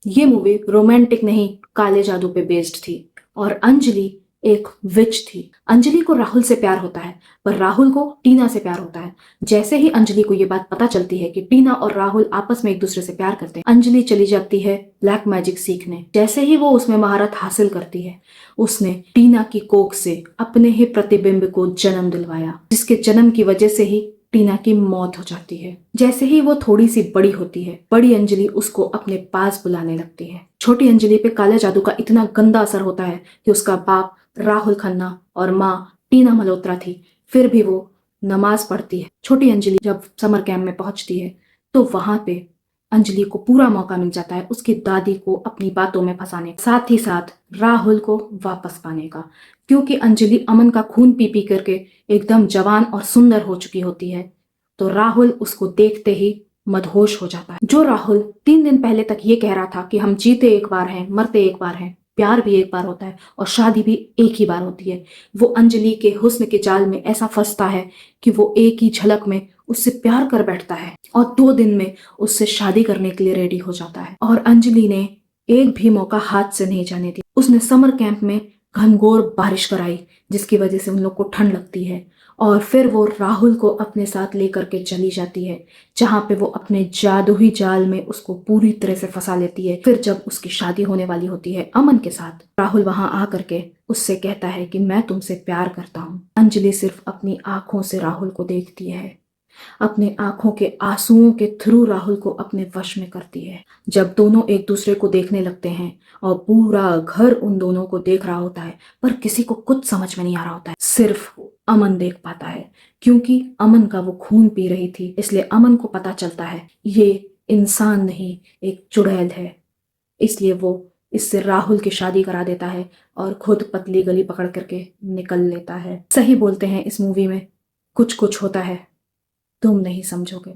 ये movie romantic नहीं, काले जादू पे बेस्ड थी। और अंजलि एक विच थी। अंजलि को राहुल से प्यार होता है, पर राहुल को टीना से प्यार होता है। जैसे ही अंजलि को ये बात पता चलती है कि टीना और राहुल आपस में एक दूसरे से प्यार करते हैं, अंजलि चली जाती है ब्लैक मैजिक सीखने। जैसे ही वो उसमें महारत हासिल करती है, उसने टीना की कोख से अपने ही प्रतिबिंब को जन्म दिलवाया, जिसके जन्म की वजह से ही टीना की मौत हो जाती है। जैसे ही वो थोड़ी सी बड़ी होती है, बड़ी अंजलि उसको अपने पास बुलाने लगती है। छोटी अंजलि पे काले जादू का इतना गंदा असर होता है कि उसका बाप राहुल खन्ना और माँ टीना मल्होत्रा थी, फिर भी वो नमाज पढ़ती है। छोटी अंजलि जब समर कैंप में पहुंचती है, तो वहां पे अंजलि को पूरा मौका मिल जाता है उसकी दादी को अपनी बातों में फंसाने, साथ ही साथ राहुल को वापस पाने का। क्योंकि अंजलि अमन का खून पी पी करके एकदम जवान और सुंदर हो चुकी होती है, तो राहुल उसको देखते ही मदहोश हो जाता है। जो राहुल 3 दिन पहले तक ये कह रहा था कि हम जीते एक बार हैं, मरते एक बार हैं, प्यार भी एक बार होता है और शादी भी एक ही बार होती है, वो अंजलि के हुस्न के जाल में ऐसा फंसता है कि वो एक ही झलक में उससे प्यार कर बैठता है और 2 दिन में उससे शादी करने के लिए रेडी हो जाता है। और अंजलि ने एक भी मौका हाथ से नहीं जाने दिया। उसने समर कैंप में घनघोर बारिश कराई, जिसकी वजह से उन लोग को ठंड लगती है। और फिर वो राहुल को अपने साथ लेकर के चली जाती है, जहां पे वो अपने जादुई जाल में उसको पूरी तरह से फंसा लेती है। फिर जब उसकी शादी होने वाली होती है अमन के साथ, राहुल वहां आकर के उससे कहता है कि मैं तुमसे प्यार करता हूँ। अंजलि सिर्फ अपनी आंखों से राहुल को देखती है, अपने आंखों के आंसुओं के थ्रू राहुल को अपने वश में करती है। जब दोनों एक दूसरे को देखने लगते हैं और पूरा घर उन दोनों को देख रहा होता है, पर किसी को कुछ समझ में नहीं आ रहा होता है, सिर्फ अमन देख पाता है। क्योंकि अमन का वो खून पी रही थी, इसलिए अमन को पता चलता है ये इंसान नहीं, एक चुड़ैल है। इसलिए वो इससे राहुल की शादी करा देता है और खुद पतली गली पकड़ करके निकल लेता है। सही बोलते हैं इस मूवी में, कुछ कुछ होता है, तुम नहीं समझोगे।